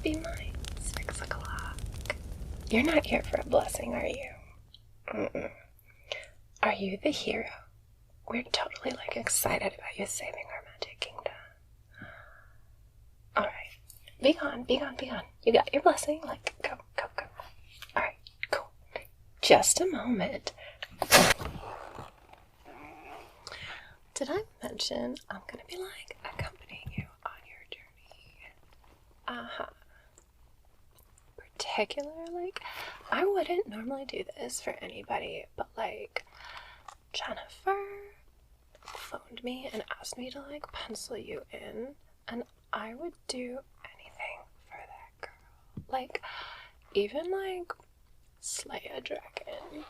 be my 6 o'clock. You're not here for a blessing, are you? Mm-mm. Are you the hero? We're totally, like, excited about you saving our magic kingdom. Alright. Be gone, be gone, be gone. You got your blessing. Like, go, go, go. Alright, cool. Just a moment. Did I mention I'm gonna be, like, accompanying you on your journey? Particularly, I wouldn't normally do this for anybody, but, like, Jennifer phoned me and asked me to, like, pencil you in, and I would do anything for that girl. Like, even, like, slay a dragon,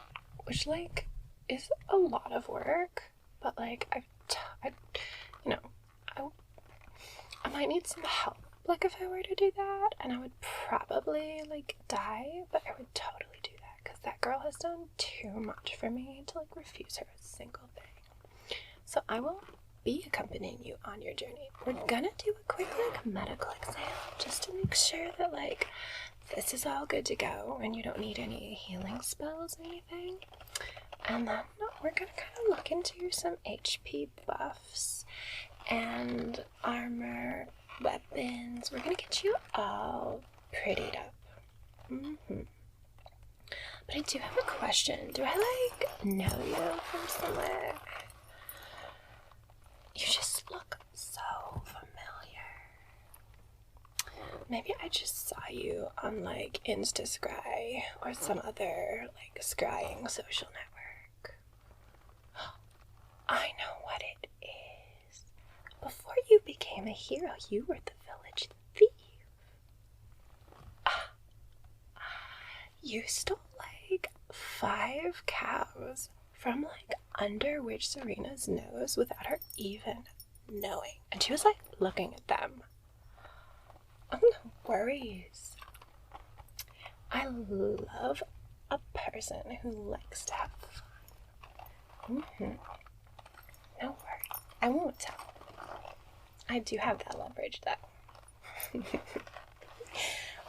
which, like, is a lot of work, but, like, I might need some help, like, if I were to do that, and I would probably, like, die, but I would totally do that, because that girl has done too much for me to, like, refuse her a single thing. So I will be accompanying you on your journey. We're gonna do a quick, like, medical exam, just to make sure that, like, this is all good to go, and you don't need any healing spells or anything. And then we're gonna kind of look into some HP buffs and armor, weapons. We're gonna get you all prettied up. But I do have a question. Do I, like, know you from somewhere? You just look so familiar. Maybe I just saw you on, like, Instascry or some other, like, scrying social network. I know what it is. Before you became a hero, you were the village thief. You stole, like, 5 cows from, like, under Witch Serena's nose without her even knowing. And she was, like, looking at them. Oh, no worries. I love a person who likes to have fun. No worries. I won't tell. I do have that leverage, though.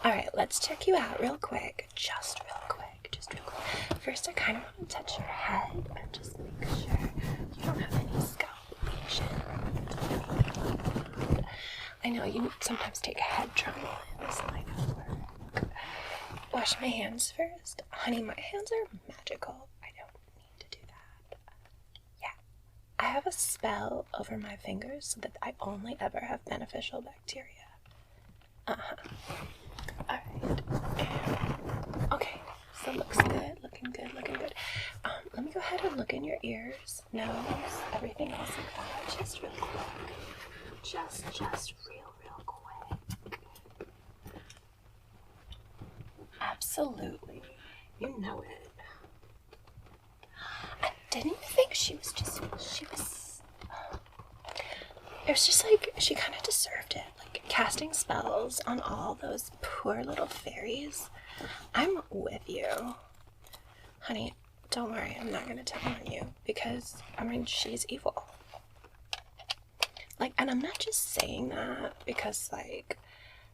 Alright, let's check you out real quick. Just real quick. First, I kind of want to touch your head and just make sure you don't have any scalp lesions. I know you sometimes take head trauma in this line of work. Wash my hands first. Honey, my hands are magical. I don't need to do that. Yeah. I have a spell over my fingers so that I only ever have beneficial bacteria. Alright. Okay. So looks good. Looking good. Let me go ahead and look in your ears, nose, everything else like that. Just real quick. Just real quick. Absolutely. You know it. And didn't you think it was just like, she kind of deserved it. Like, casting spells on all those poor little fairies. I'm with you. Honey, don't worry, I'm not gonna tell on you, because, I mean, she's evil. Like, and I'm not just saying that because, like,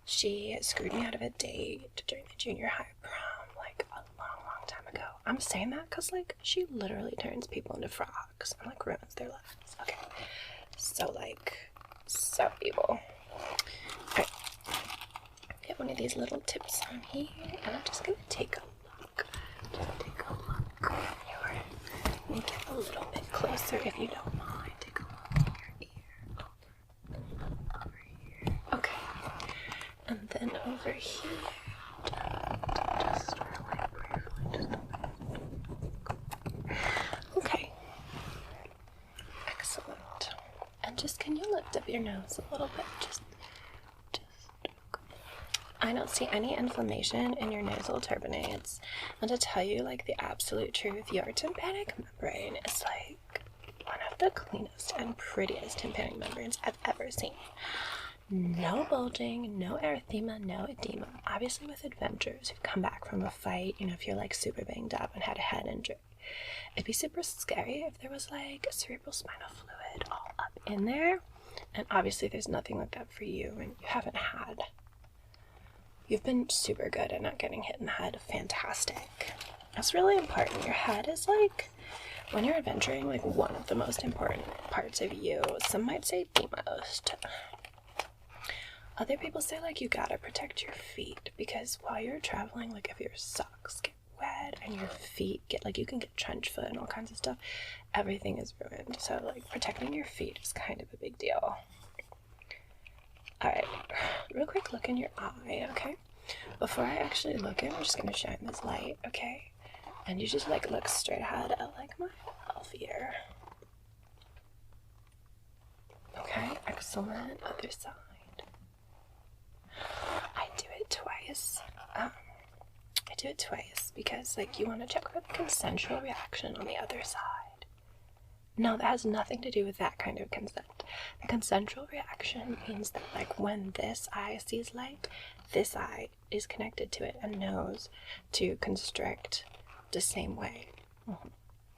she screwed me out of a date during the junior high prom, like, a long time ago. I'm saying that because, like, she literally turns people into frogs and, like, ruins their lives. Okay. So, like, so evil. Alright. Get one of these little tips on here, and I'm just gonna take a look. Let me get a little bit closer if you don't mind. Take a look in your ear. Over here. Okay. And then over here. Just really briefly. Okay. Excellent. And just, can you lift up your nose a little bit? Just. I don't see any inflammation in your nasal turbinates. And to tell you, like, the absolute truth, your tympanic membrane is, like, one of the cleanest and prettiest tympanic membranes I've ever seen. No bulging, no erythema, no edema. Obviously with adventurers who've come back from a fight, you know, if you're, like, super banged up and had a head injury, it'd be super scary if there was, like, cerebral spinal fluid all up in there. And obviously there's nothing like that for you, and you haven't had You've been super good at not getting hit in the head. Fantastic. That's really important. Your head is like, when you're adventuring, like one of the most important parts of you. Some might say the most. Other people say like you gotta protect your feet, because while you're traveling, like if your socks get wet and your feet get, like, you can get trench foot and all kinds of stuff, everything is ruined. So like protecting your feet is kind of a big deal. Alright, real quick look in your eye, okay? Before I actually look in, I'm just gonna shine this light, okay? And you just like look straight ahead at like my elf ear. Okay, excellent. Other side. I do it twice. I do it twice because like you want to check for the consensual reaction on the other side. No, that has nothing to do with that kind of consent. The consensual reaction means that like when this eye sees light, this eye is connected to it and knows to constrict the same way.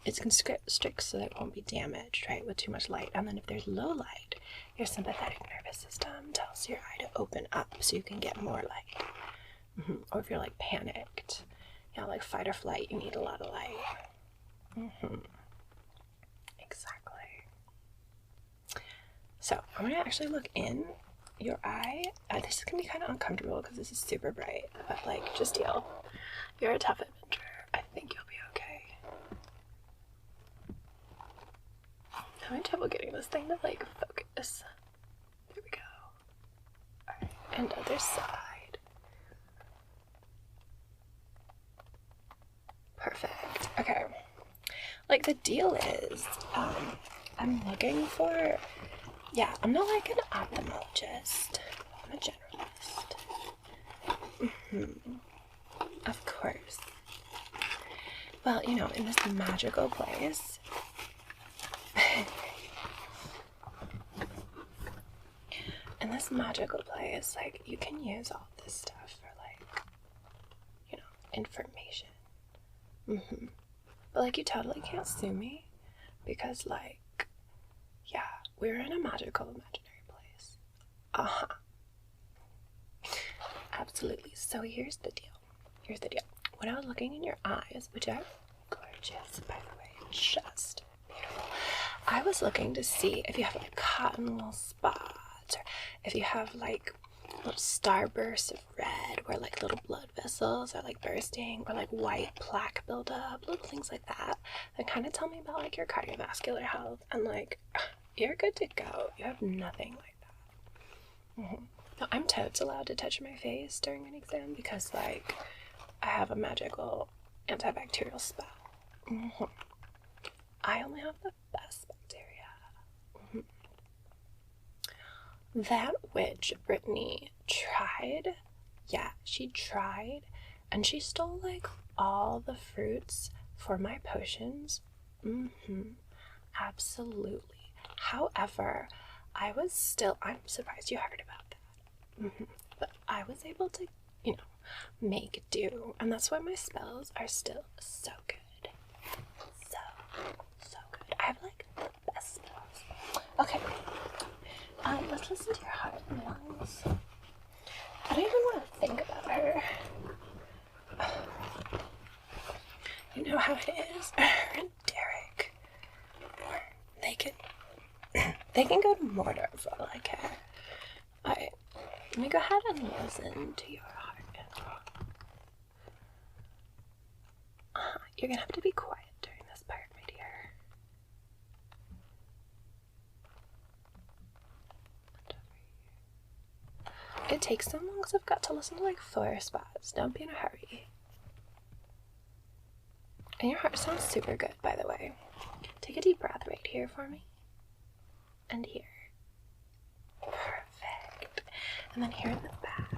It's constrict so that it won't be damaged, right, with too much light. And then if there's low light, your sympathetic nervous system tells your eye to open up so you can get more light. Or if you're like panicked, you know, like fight or flight, you need a lot of light. Exactly. So I'm gonna actually look in your eye. This is gonna be kind of uncomfortable because this is super bright, but like, just deal. You're a tough adventurer. I think you'll be okay. I'm having trouble getting this thing to like focus. There we go. Alright, and other side. Perfect. Okay. Like the deal is, I'm looking for, yeah, I'm not like an ophthalmologist. I'm a generalist. Of course. Well, you know, in this magical place, like, you can use all this stuff for, like, you know, information. But, like, you totally can't sue me because, like, yeah, we're in a magical, imaginary place. Absolutely. So here's the deal. When I was looking in your eyes, which are gorgeous, by the way, just beautiful, I was looking to see if you have like cotton little spots, or if you have like little starbursts of red where like little blood vessels are like bursting, or like white plaque buildup, little things like that kind of tell me about like your cardiovascular health. And like, you're good to go. You have nothing like that. Now, I'm totes allowed to touch my face during an exam because like I have a magical antibacterial spell. I only have the best bacteria. That witch, Brittany, tried. Yeah, she tried. And she stole like all the fruits for my potions. Absolutely. However, I'm surprised you heard about that. But I was able to, you know, make do. And that's why my spells are still so good. So good. I have like the best spells. Okay. Let's listen to your heart and lungs. I don't even want to think about her. You know how it is. Her and Derek. They can go to Mordor for all I care. Alright. Let me go ahead and listen to your heart. You're gonna have to be quiet during this part, my dear. It takes so long because I've got to listen to like 4 spots. Don't be in a hurry. And your heart sounds super good, by the way. Take a deep breath right here for me. And here. Perfect. And then here in the back.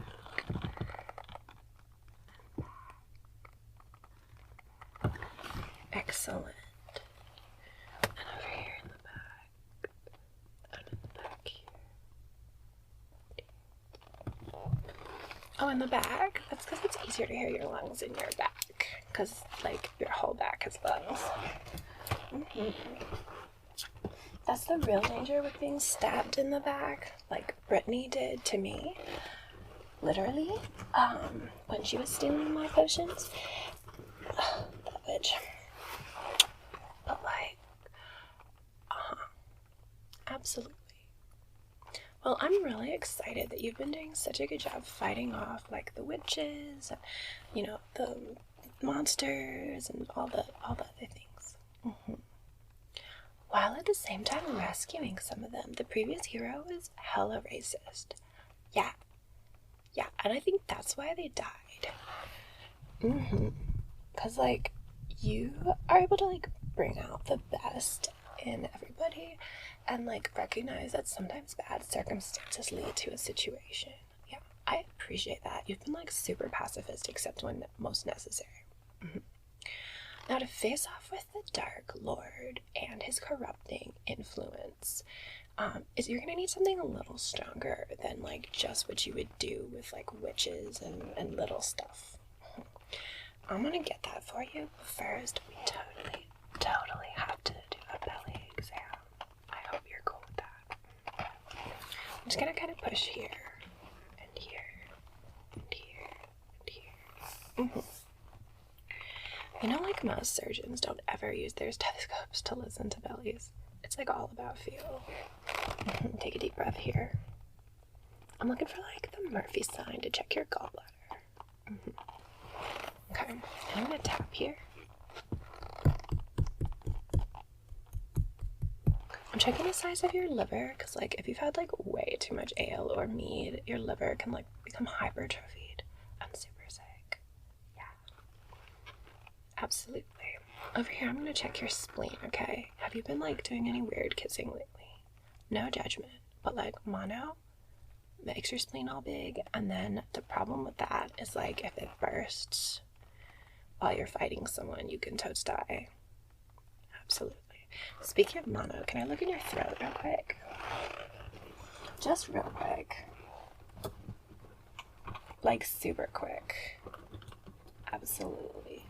Excellent. And over here in the back. And in the back here. Oh, in the back? That's because it's easier to hear your lungs in your back. Because, like, your whole back has lungs. That's the real danger with being stabbed in the back, like Brittany did to me. literally, when she was stealing my potions, that bitch. But like, absolutely. Well, I'm really excited that you've been doing such a good job fighting off like the witches, and, you know, the monsters and all the other things. While at the same time rescuing some of them. The previous hero was hella racist. Yeah, and I think that's why they died. Because like, you are able to like bring out the best in everybody and like recognize that sometimes bad circumstances lead to a situation. Yeah, I appreciate that. You've been like super pacifist except when most necessary. Now, to face off with the Dark Lord and his corrupting influence, you're gonna need something a little stronger than like just what you would do with like witches and little stuff. I'm gonna get that for you, but first we totally have to do a belly exam. I hope you're cool with that. I'm just gonna kind of push here and here and here and here. You know, like most surgeons don't ever use their stethoscopes to listen to bellies. It's like all about feel. Take a deep breath here. I'm looking for like the Murphy sign to check your gallbladder. Okay, and I'm gonna tap here. I'm checking the size of your liver, because like if you've had like way too much ale or mead, your liver can like become hypertrophied and super sick. Yeah. Absolutely. Over here, I'm gonna check your spleen, okay? Have you been like doing any weird kissing lately? No judgment, but like mono makes your spleen all big, and then the problem with that is like if it bursts while you're fighting someone, you can totes die. Absolutely. Speaking of mono, can I look in your throat real quick? Just real quick. Like super quick. Absolutely.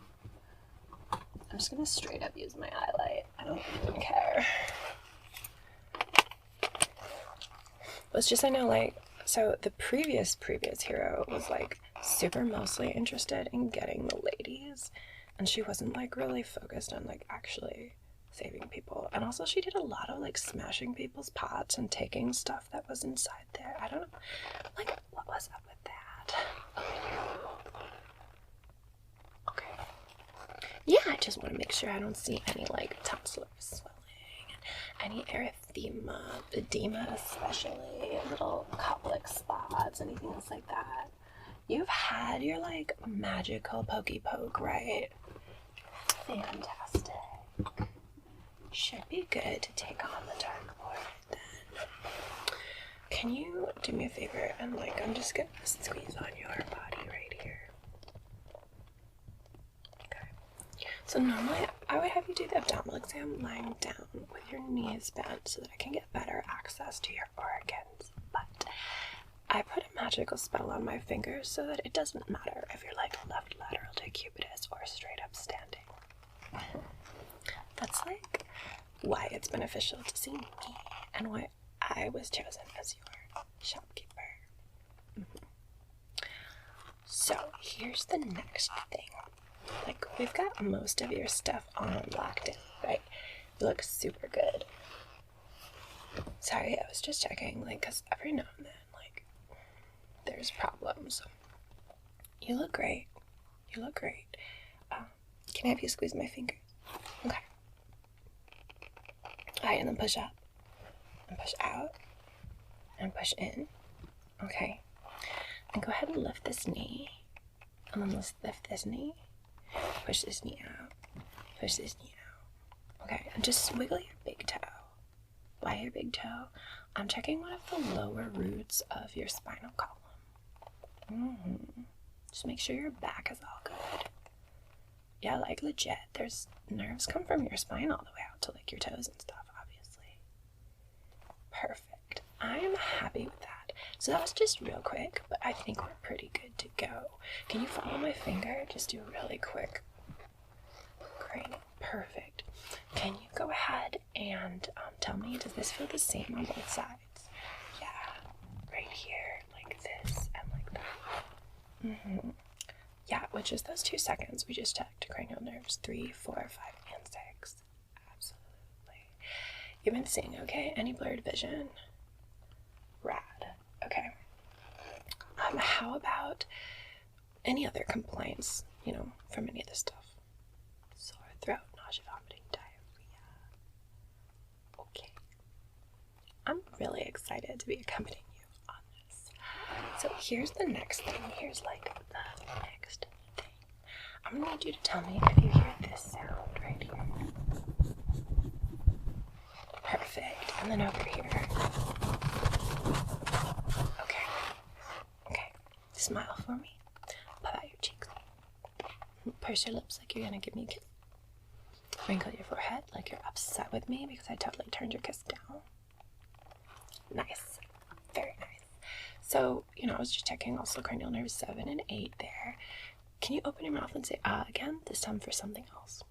I'm just gonna straight up use my highlight. I don't even care. It's just, I know, like, so the previous hero was like super mostly interested in getting the ladies, and she wasn't like really focused on like actually saving people. And also she did a lot of like smashing people's pots and taking stuff that was inside there. I don't know, like, what was up with that? Okay. Yeah, I just want to make sure I don't see any like tonsillar swelling, any erythema, edema especially, little colic spots, anything else like that. You've had your like magical pokey poke, right? Fantastic. Should be good to take on the Dark Lord then. Can you do me a favor and like, I'm just gonna squeeze on your body right here. Okay. So normally I would have you do the abdominal exam lying down with your knees bent so that I can get better access to your organs. But I put a magical spell on my fingers so that it doesn't matter if you're like left lateral decubitus or straight up standing. That's like why it's beneficial to see me and why I was chosen as your shopkeeper. So here's the next thing. Like, we've got most of your stuff on locked in, right? You look super good. Sorry, I was just checking, like, because every now and then, like, there's problems. You look great. You look great. Can I have you squeeze my fingers? Okay. Alright, and then push up. And push out. And push in. Okay. And go ahead and lift this knee. And then let's lift this knee. Push this knee out. Push this knee out. Okay, and just wiggle your big toe. Why your big toe? I'm checking one of the lower roots of your spinal column. Just make sure your back is all good. Yeah, like legit. There's nerves come from your spine all the way out to like your toes and stuff, obviously. Perfect. I'm happy with that. So that was just real quick, but I think we're pretty good to go. Can you follow my finger? Just do a really quick crane. Perfect. Can you go ahead and tell me, does this feel the same on both sides? Yeah, right here, like this and like that. Yeah, which is those 2 seconds we just checked. Cranial nerves 3, 4, 5, and 6. Absolutely. You've been seeing, okay? Any blurred vision? Rad. Okay. How about any other complaints, from any of this stuff? Sore throat, nausea, vomiting, diarrhea. Okay. I'm really excited to be accompanying you on this. So here's the next thing. Here's like the next thing. I'm gonna need you to tell me if you hear this sound right here. Perfect. And then over here. Okay. Smile for me. Puff out your cheeks. Purse your lips like you're gonna give me a kiss. Wrinkle your forehead like you're upset with me because I totally turned your kiss down. Nice. Very nice. So, I was just checking also cranial nerves 7 and 8 there. Can you open your mouth and say again? This time for something else.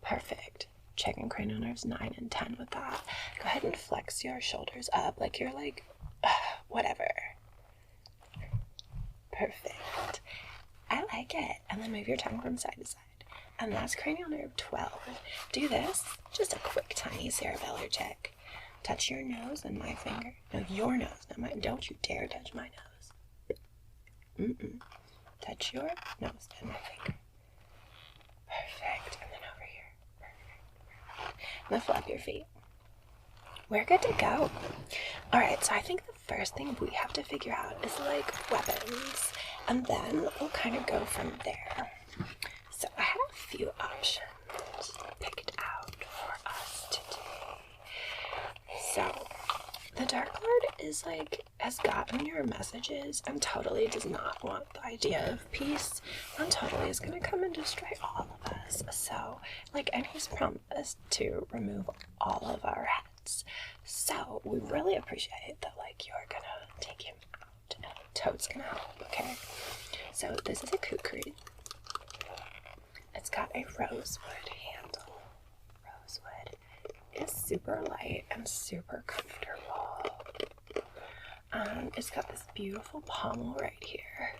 Perfect. Checking cranial nerves 9 and 10 with that. Go ahead and flex your shoulders up like you're like, whatever. Perfect. I like it. And then move your tongue from side to side. And that's cranial nerve 12. Do this. Just a quick, tiny cerebellar check. Touch your nose and my finger. No, your nose, not mine. Don't you dare touch my nose. Touch your nose and my finger. Perfect. And then over here. Perfect. Now flap your feet. We're good to go. Alright, so I think the first thing we have to figure out is like weapons. And then we'll kind of go from there. So I had a few options picked out for us today. So the Dark Lord is like, has gotten your messages and totally does not want the idea of peace and totally is going to come and destroy all of us. So and he's promised to remove all of our heads. So we really appreciate that you're going to take him out and Toad's going to help, okay? So this is a kukri. It's got a rosewood handle. Rosewood is super light and super comfortable. It's got this beautiful pommel right here.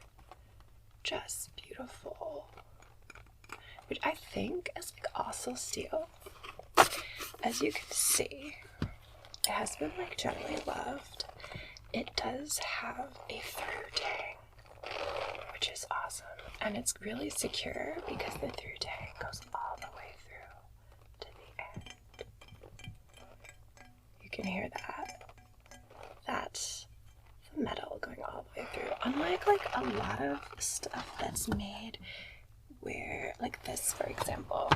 Just beautiful. Which I think is also steel. As you can see, it has been gently loved. It does have a through tang, which is awesome. And it's really secure because the through tang goes all the way through to the end. You can hear that. That's the metal going all the way through. Unlike a lot of stuff that's made where, this for example,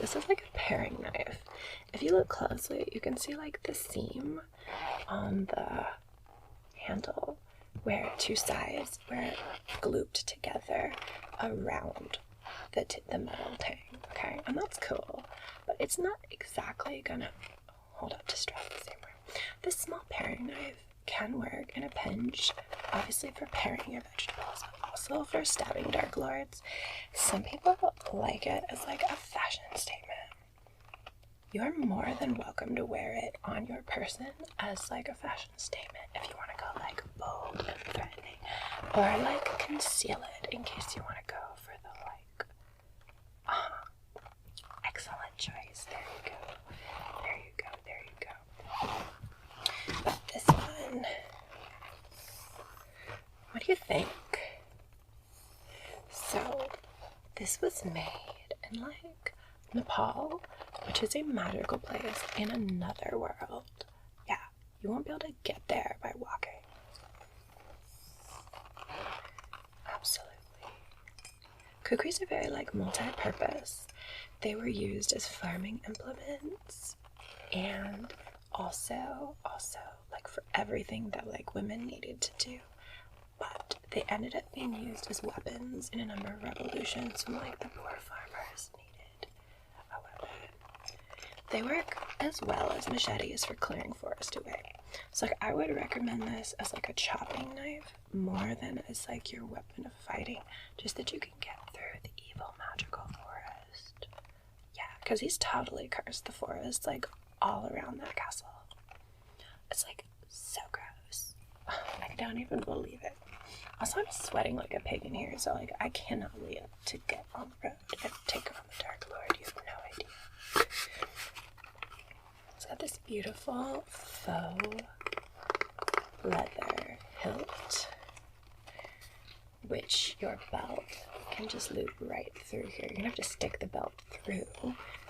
this is a paring knife. If you look closely, you can see the seam on the handle where 2 sides were glued together around the metal tang, okay? And that's cool, but it's not exactly gonna hold up to stress the same way. This small paring knife can work in a pinch, obviously for paring your vegetables, but also for stabbing Dark Lords. Some people like it as a fashion statement. You're more than welcome to wear it on your person as a fashion statement if you want to go bold and threatening, or conceal it in case you want to go for the excellent choice. There you go. There you go. There you go. But this one, what do you think? So this was made in Nepal, which is a magical place in another world. Yeah, you won't be able to get there by walking. Absolutely. Kukris are very multi-purpose. They were used as farming implements and also for everything that women needed to do. But they ended up being used as weapons in a number of revolutions when the poor farmers needed a weapon. They work as well as machetes for clearing forest away. So I would recommend this as a chopping knife more than as your weapon of fighting, just that you can get through the evil magical forest. Yeah, because he's totally cursed the forest all around that castle. It's so gross. I don't even believe it. Also, I'm sweating like a pig in here, so like I cannot wait to get on the road and take on the Dark Lord. You have no idea. It's got this beautiful faux leather hilt, which your belt can just loop right through here. You're gonna have to stick the belt through.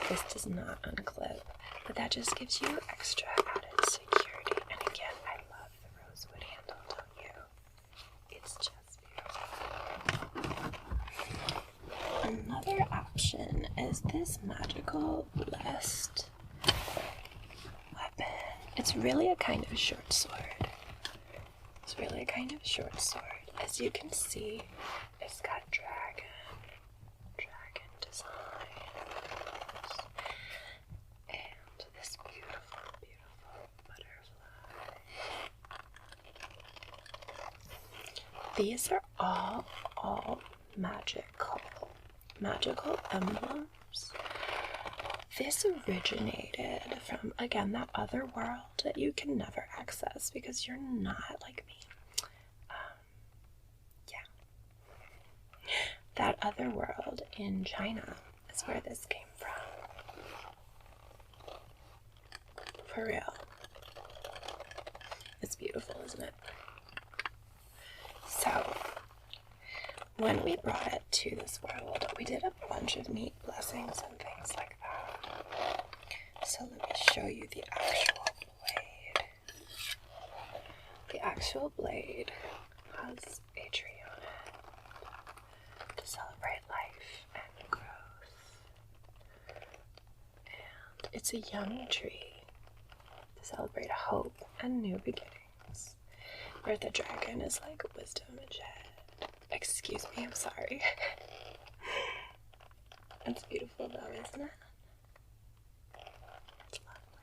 This does not unclip, but that just gives you extra added security. And again, I love the rosewood handle, don't you? It's just beautiful. Another option is this magical blessed weapon. It's really a kind of short sword. As you can see, it's got dragon designs, and this beautiful, beautiful butterfly. These are all magical emblems. This originated from, again, that other world that you can never access because you're not like me. That other world in China is where this came from. For real. It's beautiful, isn't it? So, when we brought it to this world, we did a bunch of neat blessings and things like that. So let me show you the actual blade. The actual blade has a tree on it to celebrate life and growth. And it's a young tree to celebrate hope and new beginnings. Where the dragon is like wisdom and shed. Excuse me, I'm sorry. It's beautiful though, isn't it? It's lovely.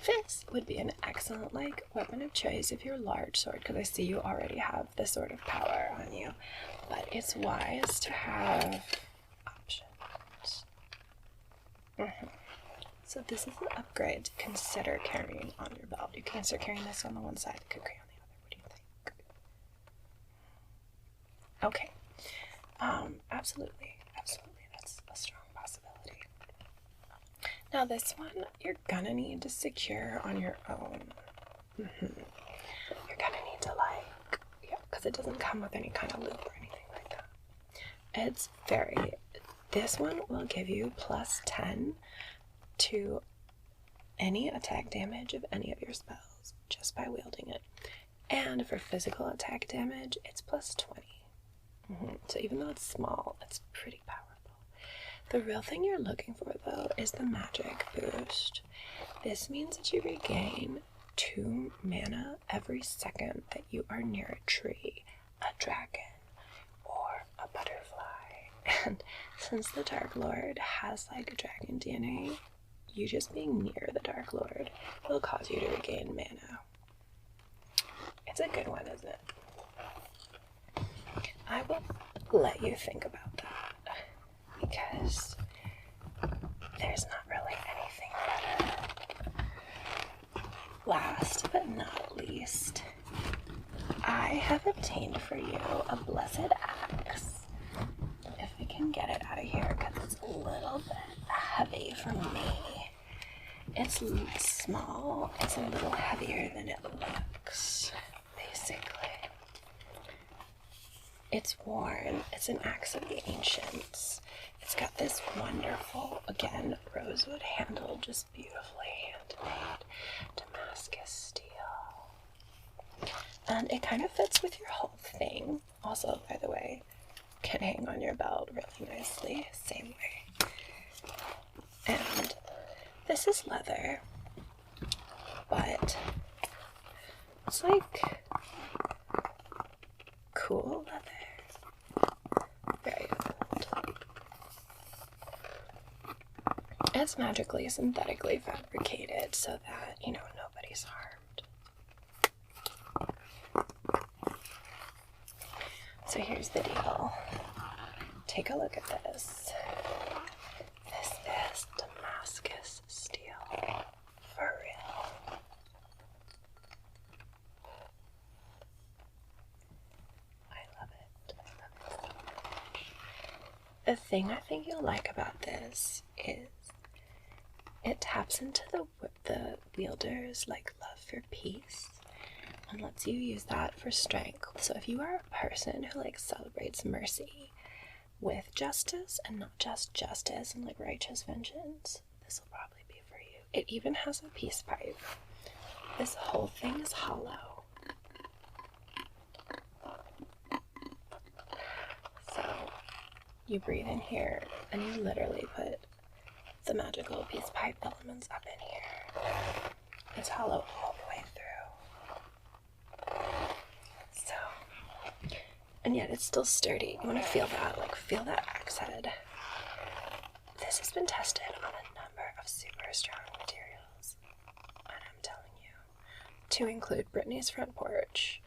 This would be an excellent weapon of choice if you're large sword, because I see you already have this sort of power on you. But it's wise to have options. So this is an upgrade to consider carrying on your belt. You can start carrying this on the one side, you could carry on the other. What do you think? Okay. Absolutely. That's a strong possibility. Now this one, you're gonna need to secure on your own. You're gonna need to because it doesn't come with any kind of loop or anything like that. This one will give you +10 to any attack damage of any of your spells just by wielding it. And for physical attack damage, it's +20. So even though it's small, it's pretty powerful. The real thing you're looking for, though, is the magic boost. This means that you regain 2 mana every second that you are near a tree, a dragon, or a butterfly. And since the Dark Lord has dragon DNA, you just being near the Dark Lord will cause you to regain mana. It's a good one, isn't it? I will let you think about that, because there's not really anything better. Last but not least, I have obtained for you a blessed axe. If we can get it out of here, because it's a little bit heavy for me. It's small, it's a little heavier than it looks, basically. It's worn, it's an axe of the ancients. It's got this wonderful, again, rosewood handle, just beautifully handmade Damascus steel. And it kind of fits with your whole thing. Also, by the way, can hang on your belt really nicely, same way. And this is leather, but it's cool leather. Very old. It's magically, synthetically fabricated so that, nobody's harmed. So here's the deal. Take a look at this. This is Damascus steel. For real. the thing I think you'll like about this is it taps into the wielder's like love for peace and lets you use that for strength. So if you are a person who like celebrates mercy with justice and not just justice and like righteous vengeance, this will probably be for you. It even has a peace pipe. This whole thing is hollow. So you breathe in here and you literally put the magical peace pipe elements up in here. It's hollow all the way through. So, and yet it's still sturdy. You want to feel that, like feel that axe head. This has been tested on a number of super strong materials, and I'm telling you, to include Brittany's front porch,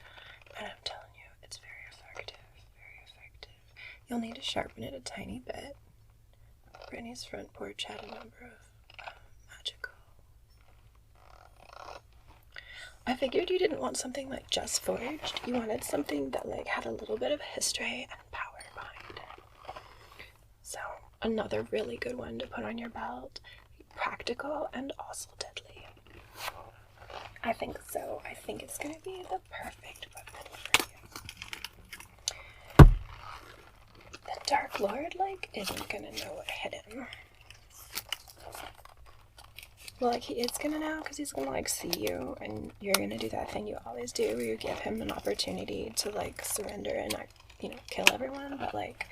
and I'm telling you, it's very effective, very effective. You'll need to sharpen it a tiny bit. Brittany's front porch had a number of magical. I figured you didn't want something like just forged. You wanted something that like had a little bit of history and power behind it. So another really good one to put on your belt. Practical and also deadly. I think so. I think it's going to be the perfect weapon for you. The Dark Lord, like, isn't going to know what hit him. Well, like, he is going to know because he's going to, like, see you, and you're going to do that thing you always do where you give him an opportunity to, like, surrender and, you know, kill everyone, but, like,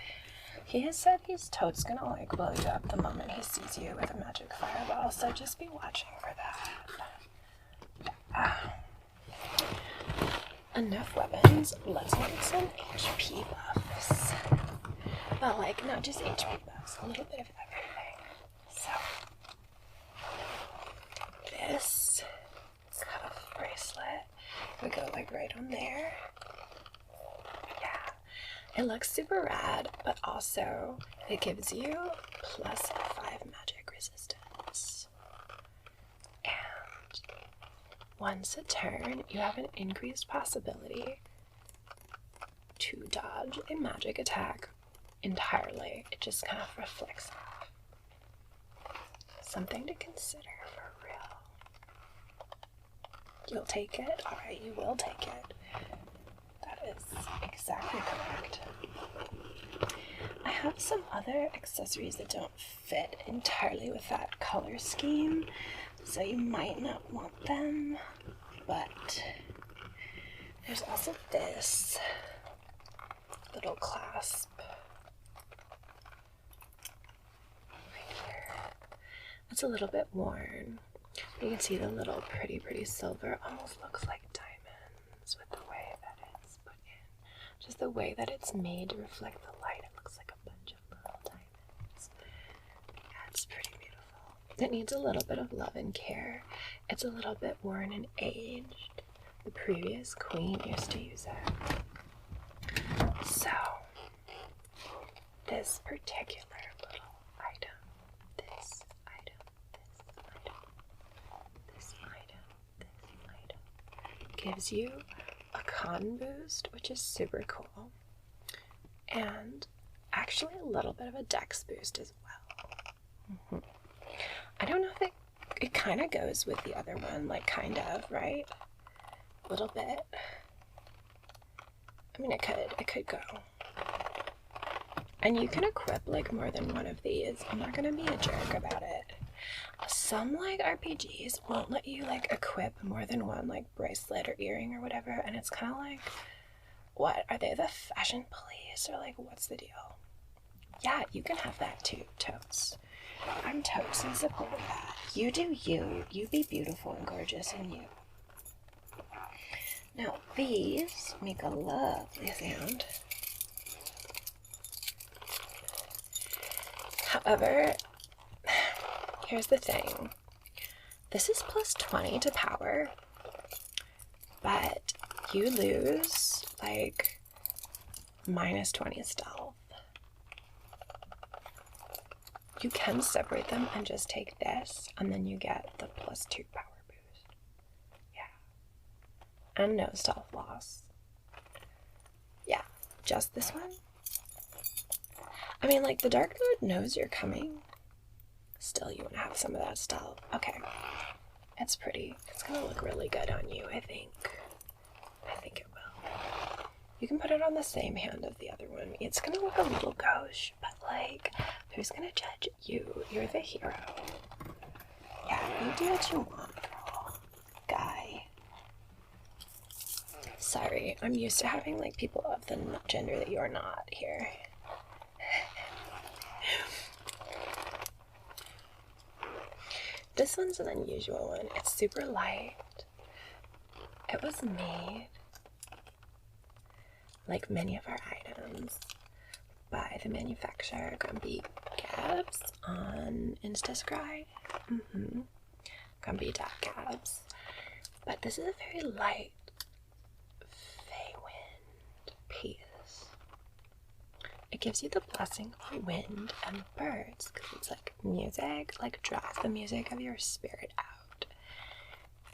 he has said he's totes going to, like, blow you up the moment he sees you with a magic fireball, so just be watching for that. Enough weapons. Let's make some HP buffs. But, like, not just HP buffs, a little bit of everything. So, this cuff bracelet would go, like, right on there. Yeah. It looks super rad, but also it gives you plus 5 magic resistance. And once a turn, you have an increased possibility to dodge a magic attack entirely. It just kind of reflects off. Something to consider for real. You'll take it? Alright, you will take it. That is exactly correct. I have some other accessories that don't fit entirely with that color scheme, so you might not want them, but there's also this little clasp right here. It's a little bit worn. You can see the little pretty silver, almost looks like diamonds with the way that it's put in. Just the way that it's made to reflect the light, it looks like a bunch of little diamonds. Yeah, it's pretty beautiful. It needs a little bit of love and care. It's a little bit worn and aged. The previous queen used to use it. So, this particular little item, this item, gives you a con boost, which is super cool, and actually a little bit of a dex boost as well. I don't know if it kind of goes with the other one, like kind of, right? A little bit. I mean, it could go. And you can equip like more than one of these. I'm not gonna be a jerk about it. Some like RPGs won't let you like equip more than one like bracelet or earring or whatever, and it's kind of like, what, are they the fashion police or like what's the deal? Yeah, you can have that too, totes. I'm totes in support of that. You do you. You be beautiful and gorgeous and you. Now these make a lovely sound. However, here's the thing. This is plus 20 to power, but you lose like minus 20 stealth. You can separate them and just take this, and then you get the plus 2 power boost. Yeah. And no stealth loss. Yeah, just this one. I mean, like, the Dark Lord knows you're coming. Still, you want to have some of that stealth. Okay. It's pretty. It's gonna look really good on you, I think. I think it will. You can put it on the same hand of the other one. It's gonna look a little gauche, but, like, who's gonna judge you? You're the hero. Yeah, you do what you want, girl. Guy. Sorry, I'm used to having, like, people of the gender that you're not here. This one's an unusual one. It's super light. It was made, like many of our items, by the manufacturer Grumpy Gabs on Instascry. Grumpy.Gabs. But this is a very light Feywind piece. It gives you the blessing of wind and birds, because it's like music, like draws the music of your spirit out.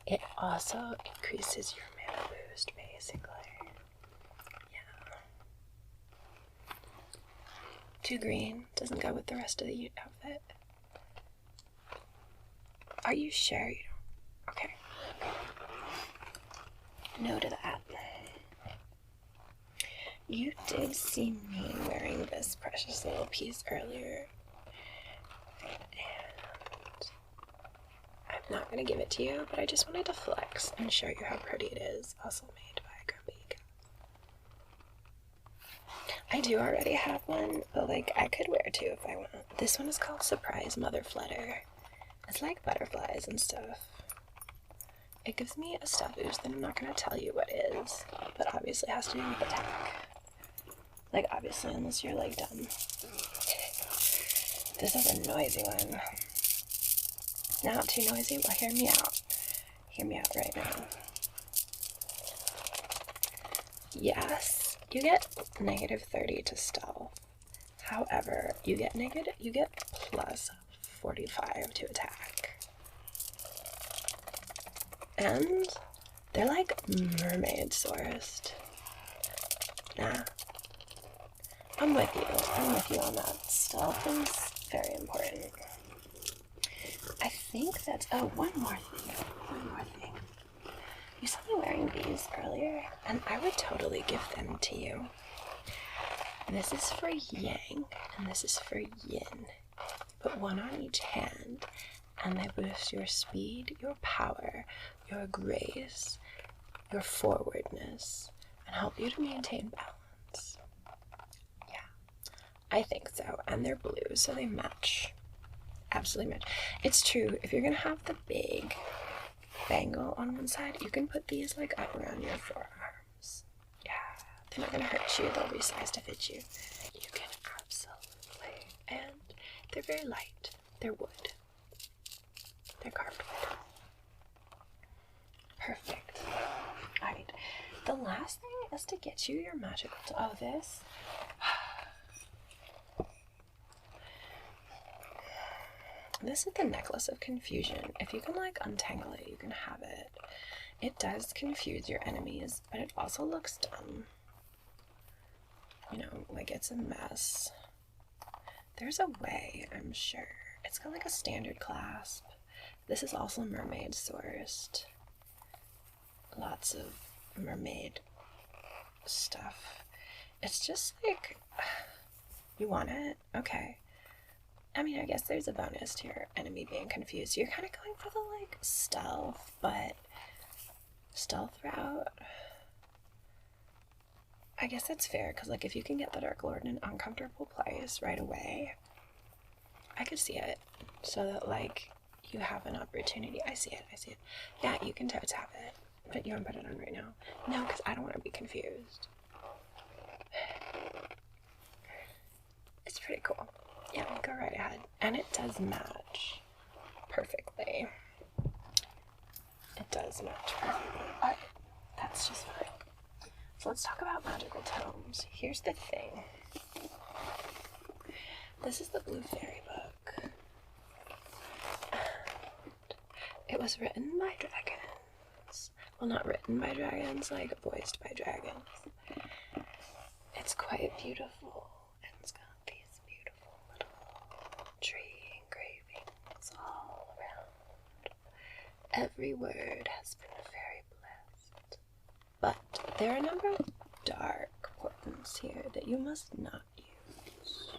It also increases your mana boost, basically. Yeah. 2 green doesn't go with the rest of the outfit. Are you sure you don't? Okay. No to that. You did see me wearing this precious little piece earlier, and I'm not going to give it to you, but I just wanted to flex and show you how pretty it is, also made by Grumpy Cat. I do already have one, but, like, I could wear 2 if I want. This one is called Surprise Mother Flutter. It's like butterflies and stuff. It gives me a stat boost that I'm not going to tell you what is, but obviously it has to do with attack. Like, obviously, unless you're, like, dumb. This is a noisy one. Not too noisy? Well, hear me out. Hear me out right now. Yes, you get negative 30 to stealth. However, you get plus 45 to attack. And they're like mermaid sourced. Nah. I'm with you on that. Stealth is very important. I think that's, one more thing. You saw me wearing these earlier, and I would totally give them to you. This is for yang, and this is for yin. Put one on each hand, and they boost your speed, your power, your grace, your forwardness, and help you to maintain balance. I think so, and they're blue, so they match. Absolutely match. It's true, if you're gonna have the big bangle on one side, you can put these, like, up around your forearms. Yeah, they're not gonna hurt you, they'll resize to fit you. You can absolutely. And they're very light. They're wood. They're carved wood. Perfect. Alright, the last thing is to get you your magical this. This is the Necklace of Confusion. If you can, like, untangle it, you can have it. It does confuse your enemies, but it also looks dumb. You know, like, it's a mess. There's a way, I'm sure. It's got, like, a standard clasp. This is also mermaid sourced. Lots of mermaid stuff. It's just, like, you want it? Okay. I mean, I guess there's a bonus to your enemy being confused. You're kind of going for the, like, stealth, but stealth route. I guess that's fair, because, like, if you can get the Dark Lord in an uncomfortable place right away, I could see it. So that, like, you have an opportunity. I see it. Yeah, you can totes have it, but you don't put it on right now. No, because I don't want to be confused. It's pretty cool. Yeah, go right ahead. And it does match perfectly. It does match perfectly. But that's just fine. So let's talk about magical tomes. Here's the thing. This is the Blue Fairy book. It was written by dragons. Well, not written by dragons, like voiced by dragons. It's quite beautiful. And it's got these beautiful Every word has been very blessed. But there are a number of dark portents here that you must not use.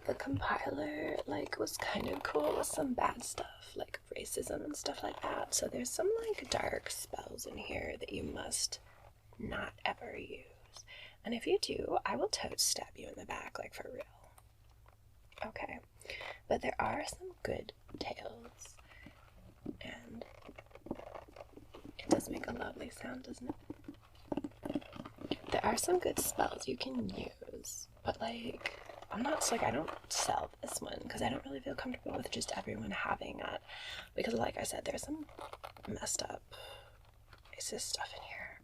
The compiler, was kind of cool with some bad stuff, like racism and stuff like that. So there's some, dark spells in here that you must not ever use. And if you do, I will totes stab you in the back, for real. Okay. But there are some good tales. And it does make a lovely sound, doesn't it? There are some good spells you can use, but I'm not, I don't sell this one because I don't really feel comfortable with just everyone having it. Because like I said, there's some messed up racist stuff in here,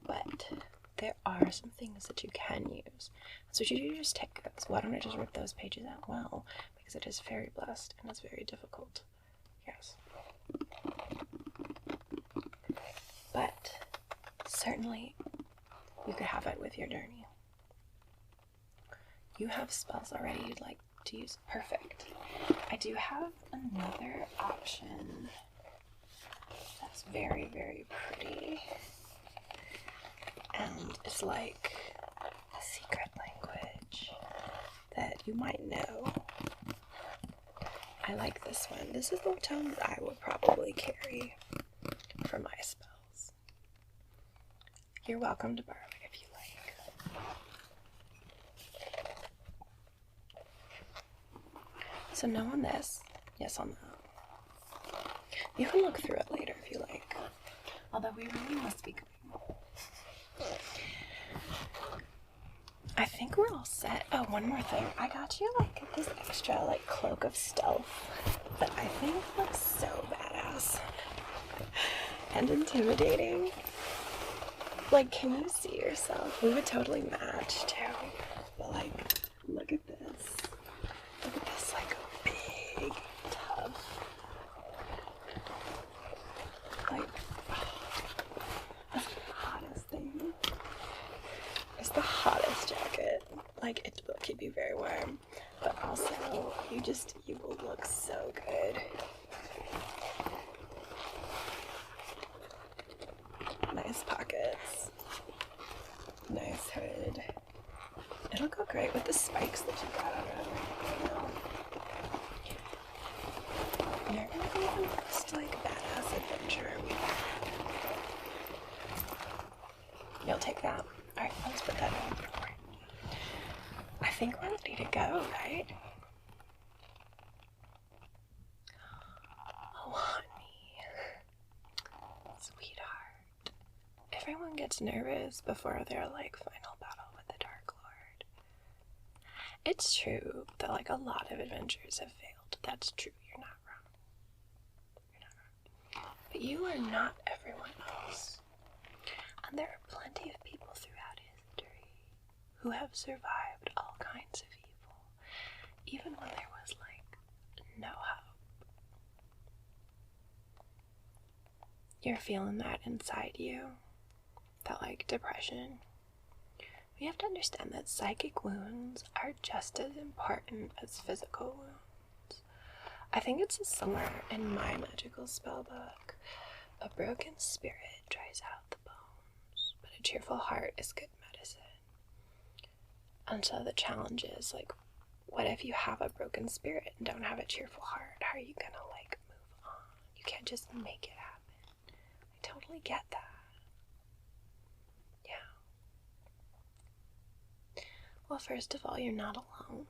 but there are some things that you can use. So should you just take those? Why don't I just rip those pages out? Well, because it is very blessed and it's very difficult. Yes. But certainly you could have it with your journey. You have spells already you'd like to use. Perfect. I do have another option that's very, very pretty. And it's like a secret language that you might know. I like this one. This is the tone that I would probably carry for my spells. You're welcome to borrow it if you like. So no on this, yes on that. You can look through it later if you like. Although we really must be going. I think we're all set. Oh, one more thing. I got you this extra cloak of stealth that I think looks so badass and intimidating. Can you see yourself? We would totally match too. But look at this. Look at this big, tough. That's the hottest thing. It's the hottest jacket. It will keep you very warm, but also you will look so good. Nice pockets. Nice hood. It'll go great with the spikes that you got on it right now. You're gonna be the most badass adventurer we've had. You'll take that. Alright, let's put that in. I think we're ready to go, right? Oh, honey. Sweetheart. Everyone gets nervous before their final battle with the Dark Lord. It's true that a lot of adventures have failed. That's true. You're not wrong. You're not wrong. But you are not everyone else. And there are plenty of people throughout history who have survived all kinds of evil, even when there was no hope. You're feeling that inside you, that depression. We have to understand that psychic wounds are just as important as physical wounds. I think it's somewhere in my magical spell book. A broken spirit dries out the bones, but a cheerful heart is good medicine. And so the challenge is what if you have a broken spirit and don't have a cheerful heart? How are you gonna move on? You can't just make it happen. I totally get that. Well, first of all, you're not alone.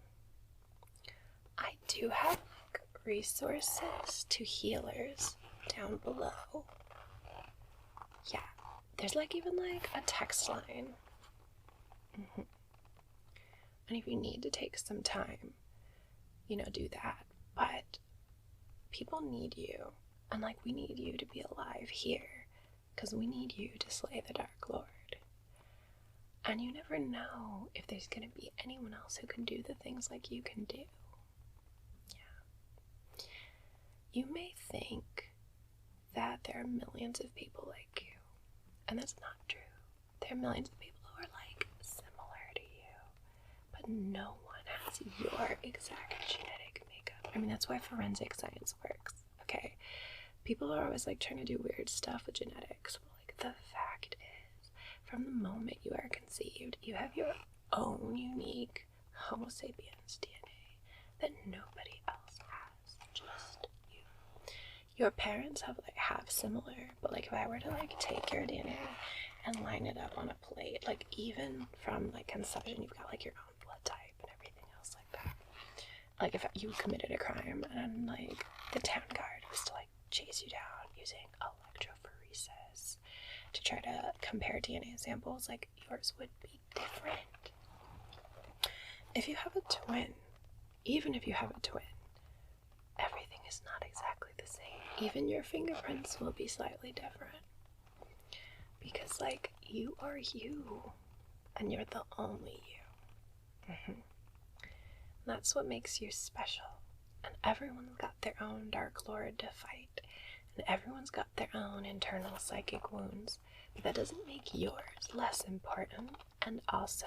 I do have resources to healers down below. Yeah, there's even a text line. And if you need to take some time, do that. But people need you, and we need you to be alive here, because we need you to slay the Dark Lord. And you never know if there's going to be anyone else who can do the things you can do. Yeah. You may think that there are millions of people like you, and that's not true. There are millions of people who are similar to you, but no one has your exact genetic makeup. I mean, that's why forensic science works, okay? People are always like trying to do weird stuff with genetics, but like the fact is, from the moment you are conceived, you have your own unique Homo sapiens DNA that nobody else has, just you. Your parents have similar, but like if I were to like take your DNA and line it up on a plate, like even from like conception, you've got like your own blood type and everything else like that. Like if you committed a crime and like the town guard was to like chase you down using electrophoresis to try to compare DNA samples, like yours would be different. If you have a twin, even if you have a twin, everything is not exactly the same. Even your fingerprints will be slightly different. Because, like, you are you. And you're the only you. That's what makes you special. And everyone's got their own Dark Lord to fight. And everyone's got their own internal psychic wounds. But that doesn't make yours less important. And also,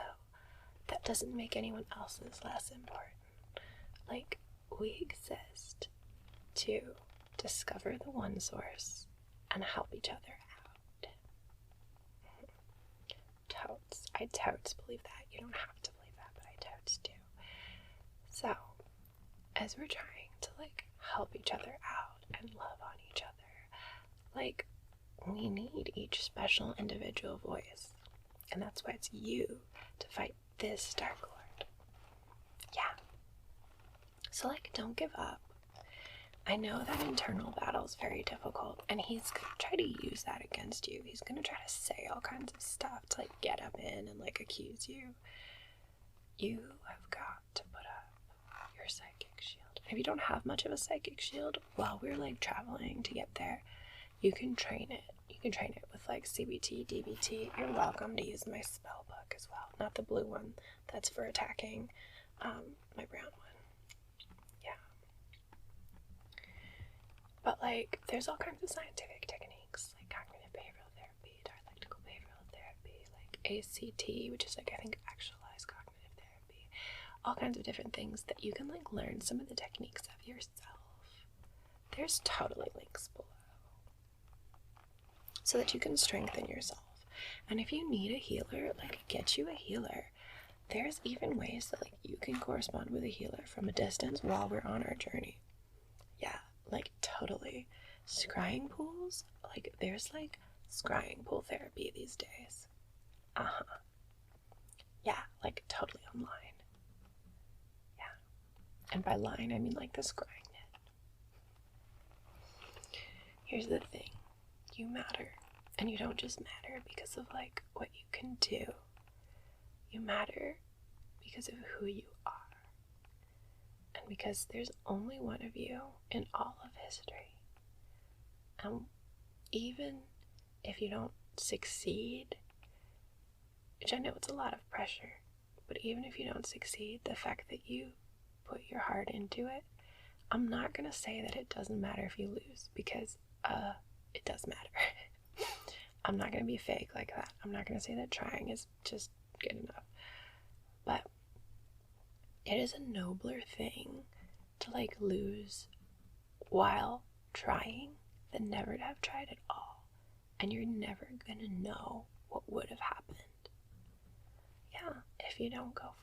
that doesn't make anyone else's less important. Like, we exist to discover the one source and help each other out. Totes. I totes believe that. You don't have to believe that, but I totes do. So, as we're trying to like help each other out and love on each other, like, we need each special individual voice. And that's why it's you to fight this Dark Lord. Yeah. So, like, don't give up. I know that internal battle is very difficult, and he's going to try to use that against you. He's going to try to say all kinds of stuff to, like, get him in and, like, accuse you. You have got to put up your psychic shield. If you don't have much of a psychic shield, while we're, like, traveling to get there, you can train it. You can train it with, like, CBT, DBT. You're welcome to use my spell book as well. Not the blue one. That's for attacking. My brown one. But, like, there's all kinds of scientific techniques, like cognitive behavioral therapy, dialectical behavioral therapy, like ACT, which is, like, I think actualized cognitive therapy. All kinds of different things that you can, like, learn some of the techniques of yourself. There's totally links below. So that you can strengthen yourself. And if you need a healer, like, get you a healer. There's even ways that, like, you can correspond with a healer from a distance while we're on our journey. Yeah. Like, totally. Scrying pools? Like, there's, like, scrying pool therapy these days. Yeah, like, totally online. Yeah. And by line, I mean, like, the scrying net. Here's the thing. You matter. And you don't just matter because of, like, what you can do. You matter because of who you are. And because there's only one of you in all of history. Even if you don't succeed, which I know it's a lot of pressure, but even if you don't succeed, the fact that you put your heart into it, I'm not going to say that it doesn't matter if you lose, because it does matter. I'm not going to be fake like that. I'm not going to say that trying is just good enough. But it is a nobler thing to, like, lose while trying than never to have tried at all. And you're never gonna know what would have happened. Yeah, if you don't go